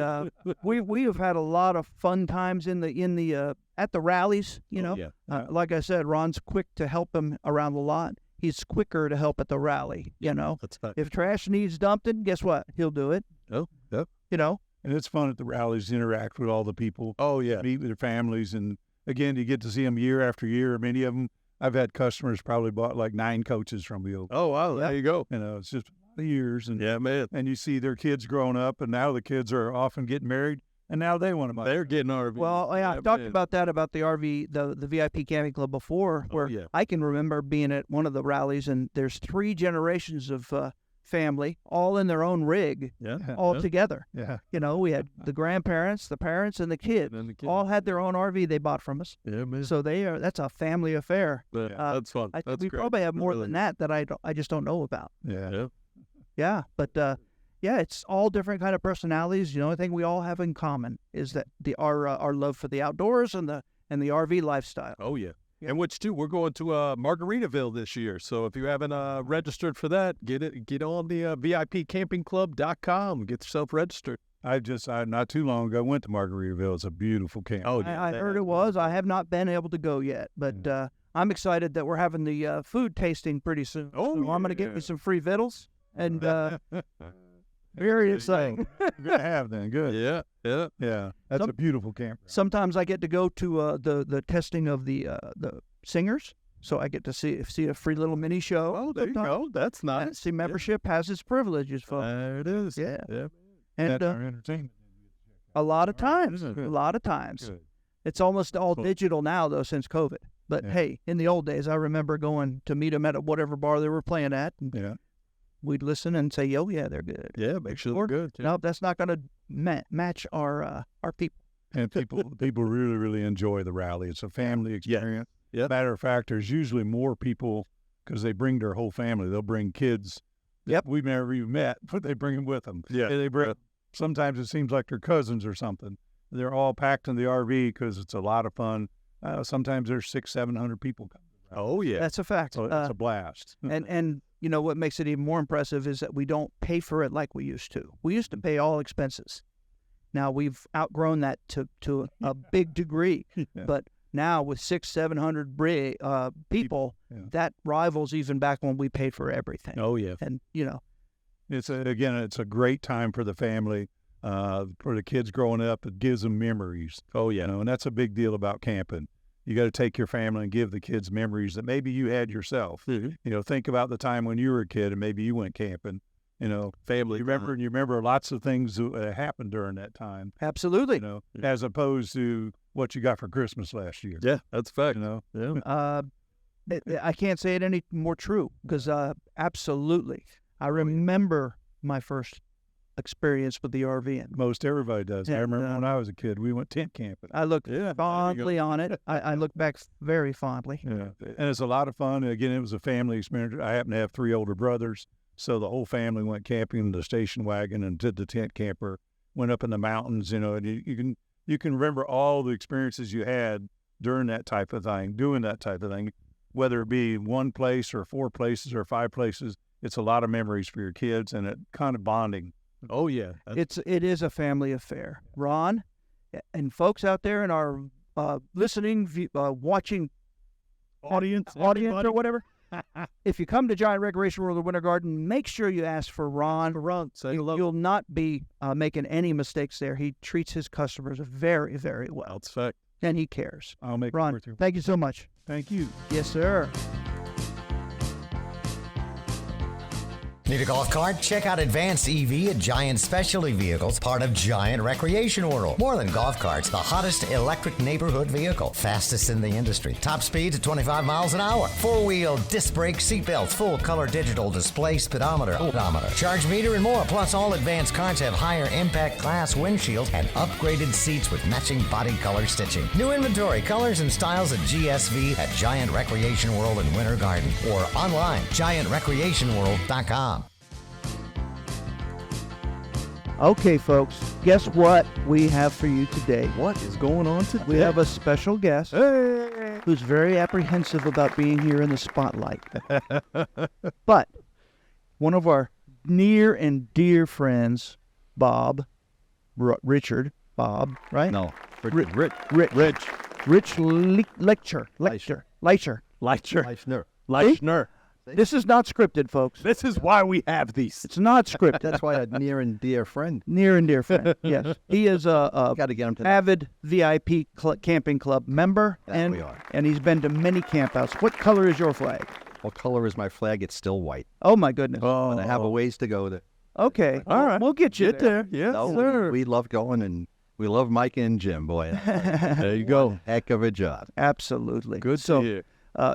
we have had a lot of fun times in the at the rallies. You know, like I said, Ron's quick to help him around the lot. He's quicker to help at the rally. You know, That's right. if trash needs dumping, guess what? He'll do it. Oh, yep. You know, And it's fun at the rallies to interact with all the people. Oh, yeah. Meet with their families. And again, you get to see them year after year. Many of them, I've had customers probably bought like 9 coaches from me. Oh, wow. There you go. You know, it's just the years. And Yeah, man. and you see their kids growing up, and now the kids are often getting married, and now they want to buy. They're getting RV. well, yeah, I talked about that about the RV, the VIP camping club before, where yeah. I can remember being at one of the rallies, and there's 3 generations of family, all in their own rig, Yeah. all together. Yeah. You know, we had the grandparents, the parents, and the kids. And the kids. All had their own RV they bought from us. Yeah, man. So that's a family affair. That's fun. I think That's we great. probably have more Really. than that I just don't know about. Yeah. Yeah. Yeah, but yeah, it's all different kind of personalities. The only thing we all have in common is that our love for the outdoors and the RV lifestyle. Oh, yeah. Yeah. And which, too, we're going to Margaritaville this year. So if you haven't registered for that, get on the VIPcampingclub.com. Get yourself registered. I not too long ago went to Margaritaville. It's a beautiful camp. Oh, I heard it was. I have not been able to go yet, but I'm excited that we're having the food tasting pretty soon. Oh, so I'm going to get yeah. me some free vittles, and very exciting. Good to have then. Good. Yeah. Yeah. Yeah. That's Some- a beautiful camp. Sometimes I get to go to the testing of the singers, so I get to see a free little mini show. Oh, there you sometimes. go. That's And nice. see, membership has its privileges, folks. There it is. Yeah. Yeah. And That's our entertainment. a lot of times, Good. a lot of times. Good. It's almost all Cool. digital now, though, since COVID. But Yeah. hey, in the old days, I remember going to meet them at whatever bar they were playing at, and Yeah. we'd listen and say, "Yo, yeah, they're good." Yeah. Make sure Or- they're good. Yeah. No, that's not going to match our people. And people really, really enjoy the rally. It's a family experience. Yeah. Matter of fact, there's usually more people because they bring their whole family. They'll bring kids that Yep. we've never even met, but they bring them with them. Yeah. They bring. Sometimes it seems like they're cousins or something. They're all packed in the RV because it's a lot of fun. Sometimes there's 600-700 people coming. Oh, yeah. That's a fact. So it's a blast. And you know what makes it even more impressive is that we don't pay for it like we used to. We used to pay all expenses. Now we've outgrown that to a big degree. Yeah. But now with 600-700 people, Yeah. that rivals even back when we paid for everything. Oh, yeah. And you know, It's a great time for the family, for the kids growing up. It gives them memories. Oh, yeah. You know, and that's a big deal about camping. You got to take your family and give the kids memories that maybe you had yourself. Mhm. You know, think about the time when you were a kid and maybe you went camping. You know, Family. you remember lots of things that happened during that time. absolutely. You know, as opposed to what you got for Christmas last year. Yeah. That's a fact. You know, Yeah. I can't say it any more true because absolutely, I remember my first experience with the RVing. most everybody does. Yeah, I remember when I was a kid, we went tent camping. I look Yeah, there you go. fondly on it. I look back very fondly. Yeah, and it's a lot of fun. And again, it was a family experience. I happen to have 3 older brothers, so the whole family went camping in the station wagon and did the tent camper. Went up in the mountains, you know, and you can remember all the experiences you had during that type of thing, doing that type of thing, whether it be one place or 4 places or 5 places. It's a lot of memories for your kids and it kind of bonding. Oh, yeah. It is a family affair. Ron, and folks out there in our listening, watching audience or whatever, if you come to Giant Recreation World or Winter Garden, make sure you ask for Ron. Say hello. You'll not be making any mistakes there. He treats his customers very, very well, That's a fact. and he cares. I'll make it Ron, worth your. thank you so much. Thank you. Yes, sir. Need a golf cart? Check out Advanced EV at Giant Specialty Vehicles, part of Giant Recreation World. More than golf carts, the hottest electric neighborhood vehicle, fastest in the industry. Top speeds at 25 miles an hour. 4-wheel, disc brake, seatbelts, full color digital display, speedometer, odometer, charge meter, and more. Plus, all advanced carts have higher impact glass windshields and upgraded seats with matching body color stitching. New inventory, colors, and styles at GSV at Giant Recreation World in Winter Garden or online, giantrecreationworld.com. Okay, folks, guess what we have for you today? What is going on today? We have a special guest who's very apprehensive about being here in the spotlight. But one of our near and dear friends, Bob, Richard, Bob, right? No, Rich. Rich Leischner. Leischner. This is not scripted, folks. This is why we have these. It's not scripted. That's why a near and dear friend. Near and dear friend. Yes, he is a Got to get him to avid VIP camping club member, That we are. and he's been to many campouts. What color is your flag? What color is my flag? It's still white. Oh my goodness. But I have a ways to go there. Okay. All right. We'll get you Get there. Yes, No, sir. we love going, and we love Mike and Jim, boy. There you go. Heck of a job. Absolutely. Good so, to hear.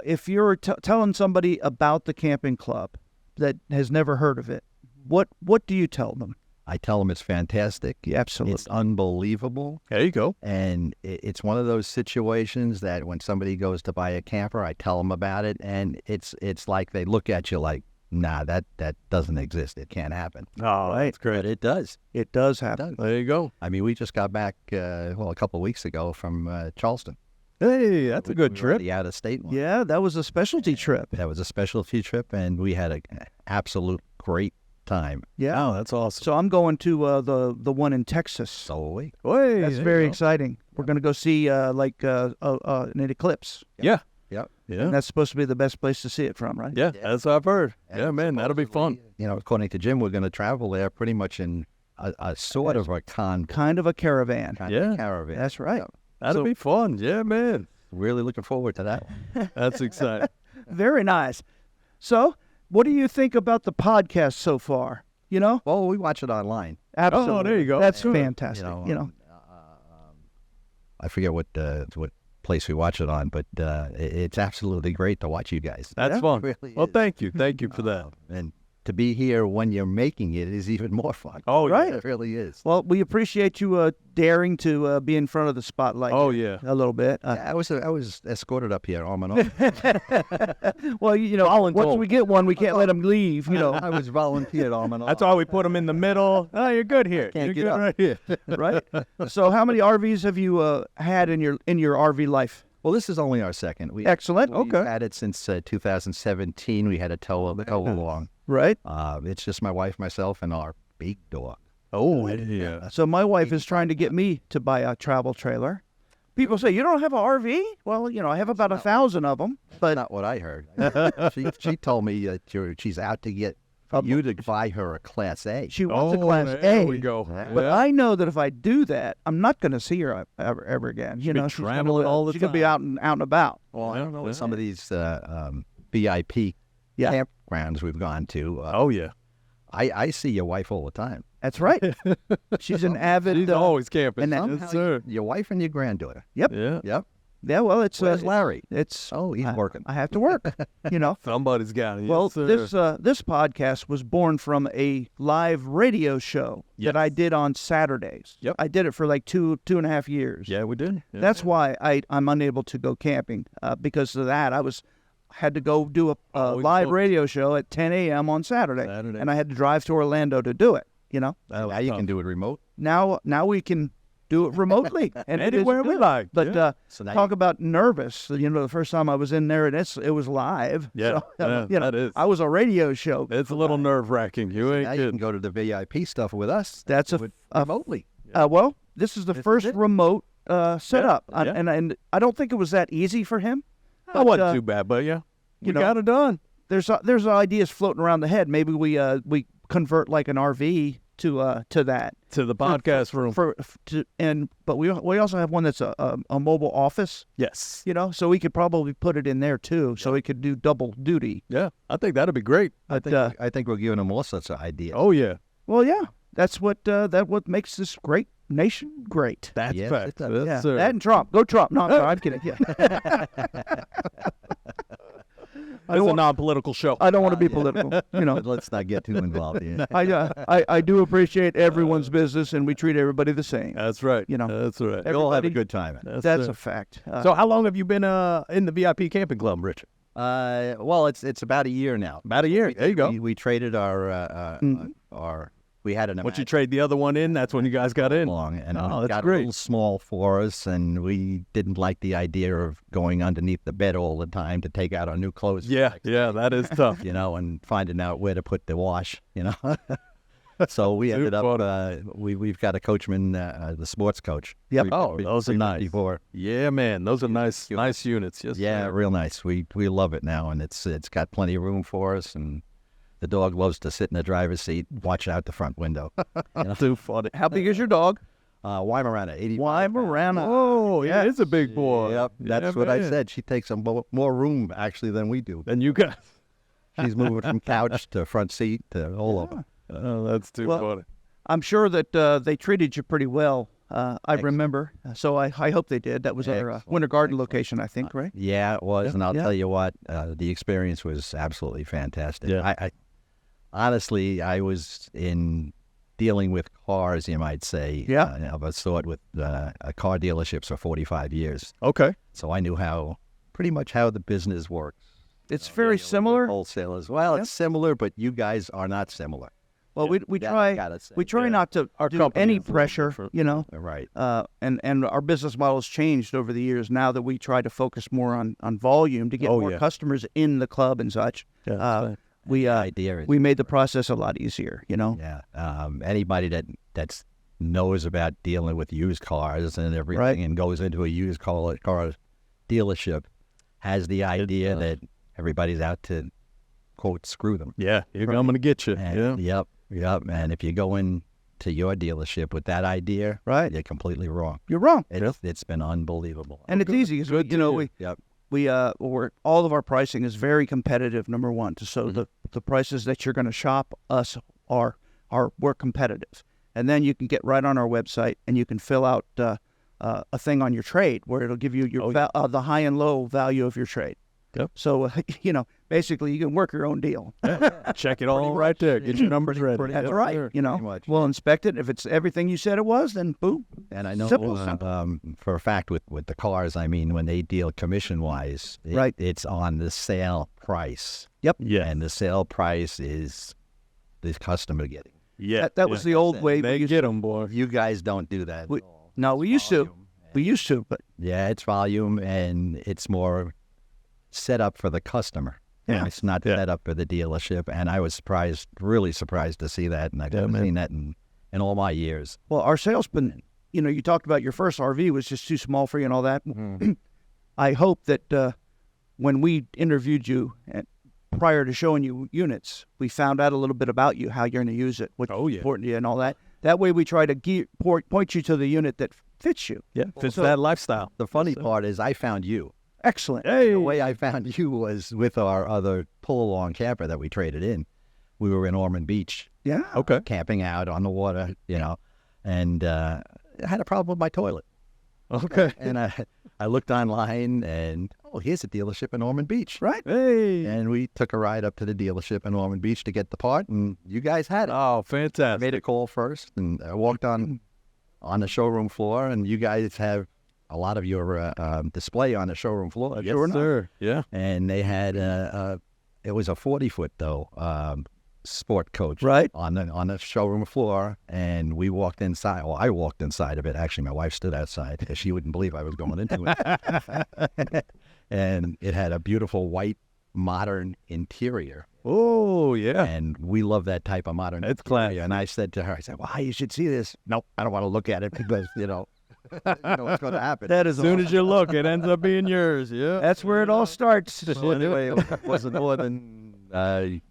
If you're telling somebody about the camping club that has never heard of it, what do you tell them? I tell them it's fantastic. Absolutely. It's unbelievable. There you go. And it's one of those situations that when somebody goes to buy a camper, I tell them about it, and it's like they look at you like, nah, that doesn't exist. It can't happen. Oh, that's But great. it does. It does happen. There you go. I mean, we just got back, a couple of weeks ago from Charleston. Hey, that's a good We were trip. The out-of-state one. Yeah, that was a specialty trip. That was a specialty trip, and we had an absolute great time. Yeah. Oh, that's awesome. So I'm going to the one in Texas. So are we. Hey, That's there very you go. exciting. We're going to go see an eclipse. Yeah. Yep. Yeah. And that's supposed to be the best place to see it from, right? Yeah, that's what I've heard. And Yeah, man, that'll be fun. supposedly, according to Jim, we're going to travel there pretty much in a sort of a Kind of a caravan. kind Yeah. of caravan. That's right. That'll be fun. Yeah, man. Really looking forward to that one. That's exciting. Very nice. So, what do you think about the podcast so far? You know? Well, we watch it online. Absolutely. Oh, there you go. That's Good. fantastic. I forget what place we watch it on, but it's absolutely great to watch you guys. That's Yeah, fun. it really Well, is. thank you. Thank you for that. And to be here when you're making it is even more fun. Oh, yeah. Right. It really is. Well, we appreciate you daring to be in front of the spotlight. Oh, here yeah. a little bit. I was escorted up here arm and arm. Well, once Voluntold. we get one, we can't let them leave. I was volunteered arm and arm. That's why we put them in the middle. Oh, you're good here. Can't You're get good up. right here. right? So, how many RVs have you had in your RV life? Well, this is only our second. Excellent. We've had it since 2017. We had a tow along. Right. It's just my wife, myself, and our big dog. Oh, yeah. So my wife is trying to get me to buy a travel trailer. People say, you don't have an RV? Well, I have about 1,000 of them. But Not what I heard. she told me that she's out to get you to buy her a Class A. she wants a Class A. There we go. But Yeah. I know that if I do that, I'm not going to see her ever again. be traveling all the She's going to be time. out and about. Well, I don't know what some of these VIP Yeah. campgrounds we've gone to. Oh, yeah. I see your wife all the time. That's right. She's an avid. She's always camping. and that- Somehow Yes, sir. Your wife and your granddaughter. Yep. Yeah. Yep. Yeah. Well, it's Where's Larry? It's Oh, he's working. I have to work. Somebody's got it. Well, Yes, sir. this podcast was born from a live radio show that I did on Saturdays. Yep. I did it for like two and a half years. Yeah, we did. Yeah. That's why I'm unable to go camping because of that. I had to go do a Always live booked. radio show at 10 a.m. on Saturday, Saturday. and I had to drive to Orlando to do it. Now you can do it remote. Now we can do it remotely and it is Anywhere we good. like. But Yeah. So now talk about nervous. The first time I was in there, and it was live. Yeah, So, yeah, that is. I was a radio show. It's a little nerve-wracking. You ain't now you can kidding. go to the VIP stuff with us. That's remotely. well, this is the first remote setup, yeah. and I don't think it was that easy for him. That wasn't too bad, but yeah. We got it done. There's ideas floating around the head. Maybe we convert like an RV to that To the podcast room. but we also have one that's a mobile office. Yes. So we could probably put it in there too, so we could do double duty. Yeah, I think that'd be great. I think we're giving them all sorts of ideas. Oh, yeah. Well, yeah, that's what makes this great nation great. That's Yes, fact. it does. Yes, Yeah, sir. that and Trump. Go Trump. No, I'm sorry, I'm kidding. Yeah. It's a non-political show. I don't want to be political. But let's not get too involved here. I do appreciate everyone's business, and we treat everybody the same. That's right. That's right. We all have a everybody- good time. That's a fact. So how long have you been in the VIP camping club, Richard? Well, it's about a year now. About a year. There you go. We traded our We had an Once you trade the other one in, that's when you guys got in. long, and Oh, it that's got great. a little small for us, and we didn't like the idea of going underneath the bed all the time to take out our new clothes. Yeah, that is tough. And finding out where to put the wash, So we ended up, we've got a coachman, the sports coach. Yep. Oh, those are nice. Before. Yeah, man, those are nice units. Yes, Yeah, sir. real nice. We love it now, and it's got plenty of room for us, and the dog loves to sit in the driver's seat, watch out the front window. Too funny. How big is your dog? Weimaraner, 80. Weimaraner. Oh, yeah, it's a big boy. Yep, that's what I said. She takes more room, actually, than we do. And you guys. She's moving from couch to front seat to all over. Oh, that's too funny. I'm sure that they treated you pretty well. I remember. So I hope they did. That was our Winter Garden location, I think, right? Yeah, it was, and I'll Yeah. tell you what, the experience was absolutely fantastic. Yeah. I honestly, I was in dealing with cars, you might say, of a sort with car dealerships for 45 years. Okay. So I knew pretty much how the business works. It's very similar. Wholesalers. Well, it's similar, but you guys are not similar. Well, we That I try gotta say. we try not to Our do company any is a little pressure, different. Right. and our business model's changed over the years. Now that we try to focus more on volume to get more customers in the club and such, we idea is we made the process a lot easier. Yeah. Anybody that knows about dealing with used cars and everything and goes into a used car dealership has the idea that everybody's out to, quote, screw them. Yeah, I'm going to get you. And, Yep. And if you go into your deallership with that idea, Right. you're completely wrong. You're wrong, It's been unbelievable. and it's easy because Yep. we're all of our pricing is very competitive. Number one, so the prices that you're going to shop us we're competitive, and then you can get right on our website and you can fill out a thing on your trade where it'll give you your the high and low value of your trade. Yep. So basically you can work your own deal. Check it all right there. Get your numbers ready. That's Yep, right. sir. much. We'll inspect it. If it's everything you said it was, then boom. And I know Simple. for a fact with the cars, I mean, when they deal commission-wise, Right. it's on the sale price. Yep. Yeah. And the sale price is the customer getting. Yeah. That was the old way. They we used get them, boy. You guys don't do that. We- at all. No, we used to. We used to, but Yeah, it's volume, and it's more set up for the customer. Yeah. It's not set up for the dealership, and I was really surprised to see that, and I've never seen that in all my years. well, our salesman, you talked about your first RV was just too small for you and all that. I hope that when we interviewed you prior to showing you units, we found out a little bit about you, how you're going to use it, what's important to you and all that. That way we try to point you to the unit that fits you. Yeah, fits that lifestyle. The funny part is I found you. Excellent. The way I found you was with our other pull-along camper that we traded in. We were in Ormond Beach, Yeah. Okay. camping out on the water, and I had a problem with my toilet. Okay. And I looked online, and here's a dealership in Ormond Beach. Right. Hey. And we took a ride up to the dealership in Ormond Beach to get the part, and you guys had it. Oh, I fantastic. made a call first, and I walked on the showroom floor, and you guys have a lot of your display on the showroom floor. Yes, sir. Yeah. And they had it was a 40-foot though sport coach Right. on the showroom floor, and we walked inside. Well, I walked inside of it. Actually, my wife stood outside because she wouldn't believe I was going into it. And it had a beautiful white modern interior. Oh, yeah. And we love that type of modern It's interior. classy. And I said to her, "Wow, you should see this." Nope, I don't want to look at it because you know what's going to happen. That is As soon as you look, it ends up being yours. Yeah. That's where it all starts. Well, anyway, it wasn't more than 3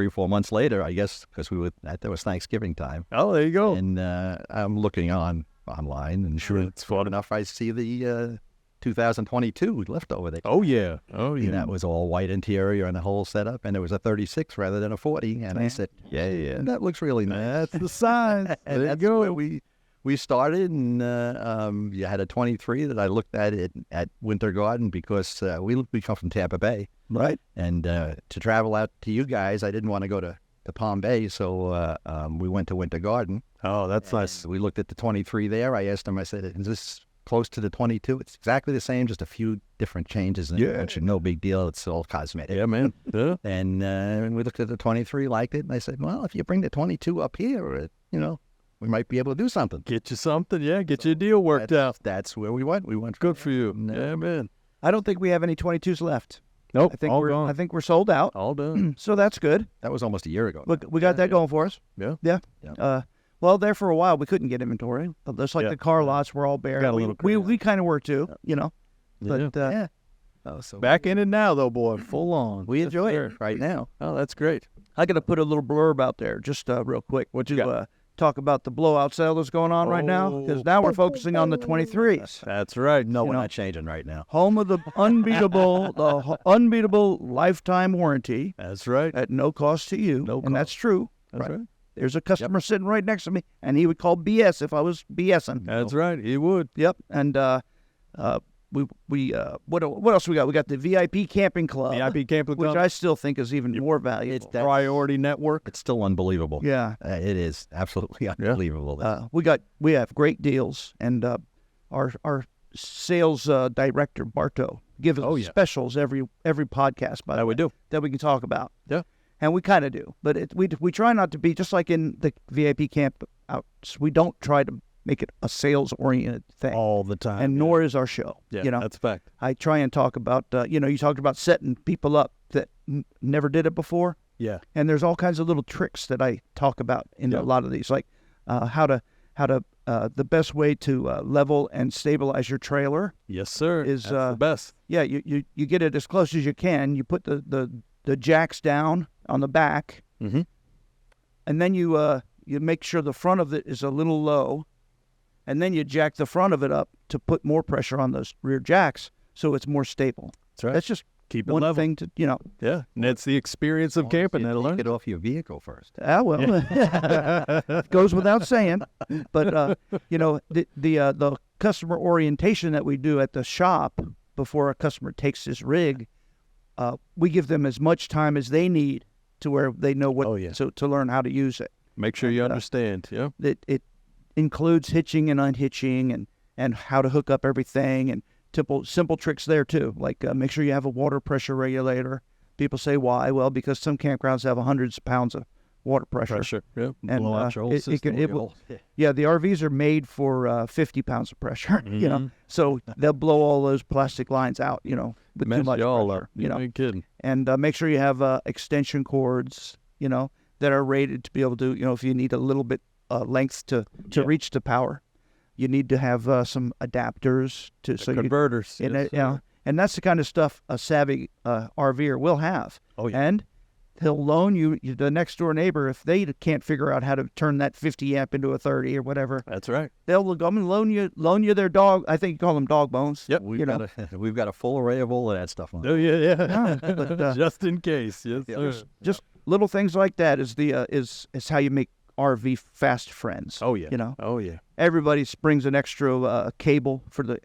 or 4 months later, I guess, because there was Thanksgiving time, Oh, there you go. and I'm looking online, and sure It's fun. enough, I see the 2022 leftover there. Oh, yeah. Oh, And yeah. that was all white interior and the whole setup, and it was a 36 rather than a 40. And I said, Yeah. that looks really nice. That's the size. And There you that's go. where we started, and you had a 23 that I looked at Winter Garden because we come from Tampa Bay, Right. and to travel out to you guys, I didn't want to go to Palm Bay, so we went to Winter Garden. Oh, that's nice. We looked at the 23 there. I asked him, I said, is this close to the 22. It's exactly the same, just a few different changes. No big deal. It's all cosmetic. Yeah, man. Yeah. And we looked at the 23, liked it, and I said, well, if you bring the 22 up here, we might be able to do something. Get you something, yeah. Get you a deal worked out. That's where we went. We went. Good for you. Yeah, man. I don't think we have any 22s left. Nope, I think all we're gone. I think we're sold out. All done. So that's good. That was almost a year ago. Look, we got that going for us. Yeah. Yeah. Yeah. Well, there for a while we couldn't get inventory. But just like Yeah. the car lots were all bare. Got a little We kind of were too, But Yeah. Oh, so Back in it now, though, boy. Full on. we enjoy Yes, it sir. right now. Oh, that's great. I got to put a little blurb out there just real quick. What you got? Talk about the blowout sale that's going on right now, because now we're focusing on the 23s. That's right. No, You we're know. not changing right now. Home of the unbeatable lifetime warranty That's right. at no cost to you. No and cost. that's true. That's right. There's a customer sitting right next to me, and he would call BS if I was BSing. That's right. He would. Yep. And what else we got? We got the VIP Camping Club, VIP Camping which Club. I still think is even more valuable. Priority Network. It's still unbelievable. Yeah. It is absolutely unbelievable. We have great deals, and our sales director Bartow gives us specials every podcast. By the way, we do. that we can talk about. Yeah. And we kind of do, but we try not to be just like in the VIP camp out. We don't try to make it a sales oriented thing All the time. and nor is our show. Yeah, you know, that's a fact. I try and talk about you talked about setting people up that never did it before. Yeah. And there's all kinds of little tricks that I talk about in a lot of these, like how to the best way to level and stabilize your trailer Yes, sir. is That's the best. yeah, you get it as close as you can. You put the jacks down on the back, Mhm. and then you make sure the front of it is a little low, and then you jack the front of it up to put more pressure on those rear jacks so it's more stable. That's right. That's just Keep it one level. thing to Yeah. And it's the experience of camping that'll learn. Take it off your vehicle first. It goes without saying, but the customer orientation that we do at the shop before a customer takes his rig, we give them as much time as they need to where they know what to learn how to use it. Make sure you understand. Yeah. It includes hitching and unhitching and how to hook up everything and simple tricks there too. Like make sure you have a water pressure regulator. People say why? Well, because some campgrounds have hundreds of pounds of water pressure. Yeah. And Blow out your whole it system. will. Yeah, the RVs are made for 50 pounds of pressure. So they'll blow all those plastic lines out. With too Mess much you all pressure. up. You ain't kidding. And make sure you have extension cords. That are rated to be able to. If you need a little bit length to reach the power, you need to have some adapters to Converters. and that's the kind of stuff a savvy RVer will have. Oh, yeah. And he'll loan you the next door neighbor if they can't figure out how to turn that 50 amp into a 30 or whatever. That's right. They'll come and loan you their dog. I think you call them dog bones. Yep. We've got a full array of all of that stuff on. Oh, yeah. But, Just in case. Yes, sir. just little things like that is how you make RV fast friends. Oh, yeah. Oh yeah. Everybody brings an extra cable for the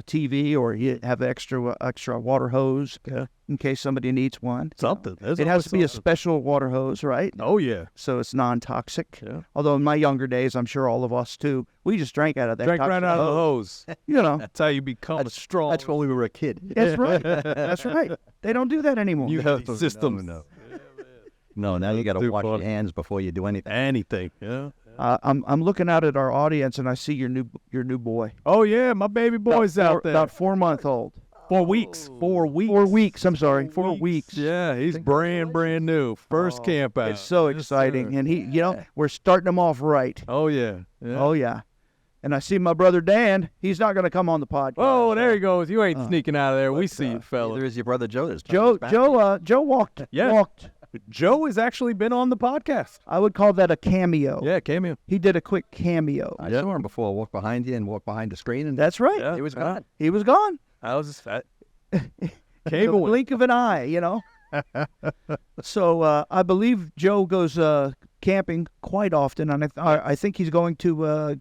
TV, or you have extra water hose in case somebody needs one. Something. There's It has to be a something. special water hose, right? Oh, yeah. So it's non-toxic. Yeah. Although in my younger days, I'm sure all of us too, we just drank out of that. Drank right toxic out of the hose. That's how you become a strong. That's when we were a kid. That's right. That's right. They don't do that anymore. You have systems. No, now you got to Too wash your funny. hands before you do anything. Anything. Yeah. I'm looking out at our audience and I see your new boy. Oh, yeah. My baby boy's out there. About 4-month-old. 4 weeks. 4 weeks. 4 weeks. I'm sorry. 4 weeks. Yeah, he's brand new. First camp out. It's so Yes, exciting, sir. and we're starting him off right. Oh, yeah. Oh yeah. And I see my brother Dan. He's not going to come on the podcast. Oh, there he goes. You ain't sneaking out of there. We see you, fella. There is your brother Joe. Joe walked. Yeah. Walked. Joe has actually been on the podcast. I would call that a cameo. Yeah, cameo. He did a quick cameo. I saw him before. Walk behind you and walk behind the screen, and That's right. Yeah. he was gone. He was gone. I was just The cable. blink of an eye, So I believe Joe goes camping quite often, and I think he's going to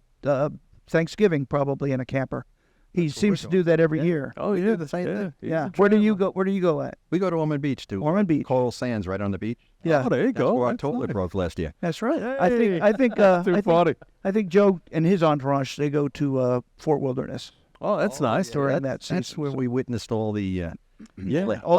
Thanksgiving probably in a camper. He seems to do that every year. Oh, yeah. the same thing. Yeah. Where do you go? Where do you go at? We go to Ormond Beach too. Ormond Beach. Coral Sands, right on the beach. Yeah. Oh, there you That's go. where our That's toilet nice. broke last year. That's right. Hey. I think Too funny. I think Joe and his entourage they go to Fort Wilderness. Oh, that's nice. during that season. That's where we witnessed all the All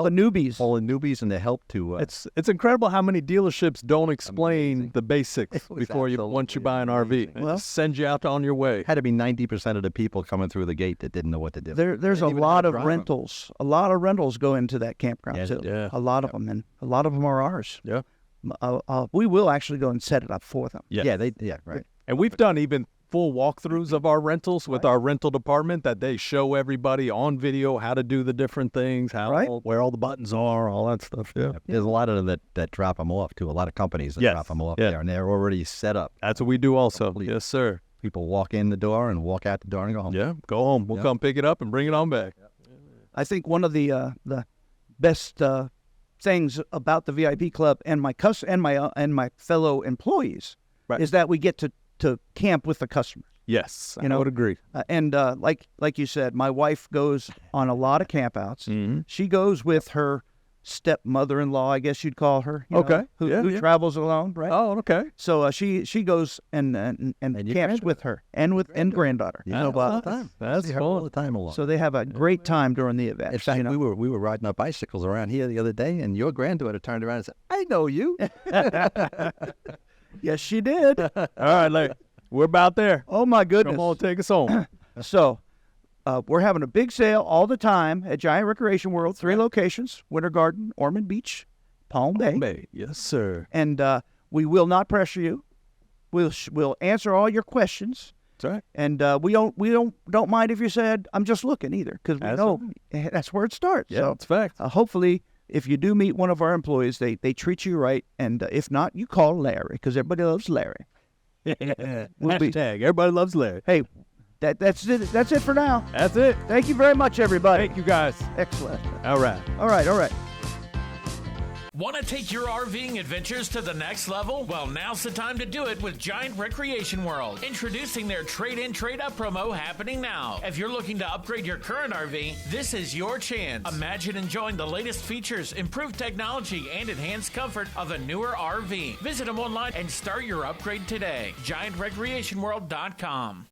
the newbies. all the newbies and the help to. It's incredible how many dealerships don't explain the basics was before once you buy an absolutely RV. amazing. Well, just send you out on your way. Had to be 90% of the people coming through the gate that didn't know what to do. There's a Didn't even lot know of how to drive 'em. rentals. A lot of rentals go into that campground Yeah, too. yeah. A lot of them, and a lot of them are ours. Yeah. We will actually go and set it up for them. Yeah. Right. And we've done even full walkthroughs of our rentals with our rental department that they show everybody on video how to do the different things, where all the buttons are, all that stuff. Yeah. There's a lot of them that drop them off too. A lot of companies that Yes. drop them off Yeah. there, and they're already set up. That's what we do also. Complete. Yes, sir. People walk in the door and walk out the door and go home. Yeah. Go home. We'll come pick it up and bring it on back. I think one of the best things about the VIP club and my fellow employees Right. is that we get to camp with the customers. Yes. You know, I would agree. And like you said, my wife goes on a lot of campouts. Mm-hmm. She goes with her stepmother-in-law, I guess you'd call her. You Okay. know, who Yeah. travels alone, right? Oh, okay. So she goes and your camps granddaughter. with her and granddaughter. You know, all about the time. That's See her all fun. the time along. So they have a great time during the event. In fact, we were riding our bicycles around here the other day, and your granddaughter turned around and said, "I know you." Yes, she did. All right, Larry. We're about there. Oh my goodness. Come on, take us home. So, we're having a big sale all the time at Giant Recreation World. 3 locations: Winter Garden, Ormond Beach, Palm Bay. Yes, sir. And we will not pressure you. We'll answer all your questions. That's right. And we don't mind if you said, "I'm just looking," either, because we That's know that's where it starts. Yeah, So it's fact. hopefully, if you do meet one of our employees, they treat you right. And if not, you call Larry, because everybody loves Larry. We'll be- Hashtag. Everybody loves Larry. Hey, that's it. That's it for now. That's it. Thank you very much, everybody. Thank you, guys. Excellent. All right. All right. Want to take your RVing adventures to the next level? Well, now's the time to do it with Giant Recreation World. Introducing their trade-in, trade-up promo happening now. If you're looking to upgrade your current RV, this is your chance. Imagine enjoying the latest features, improved technology, and enhanced comfort of a newer RV. Visit them online and start your upgrade today. GiantRecreationWorld.com.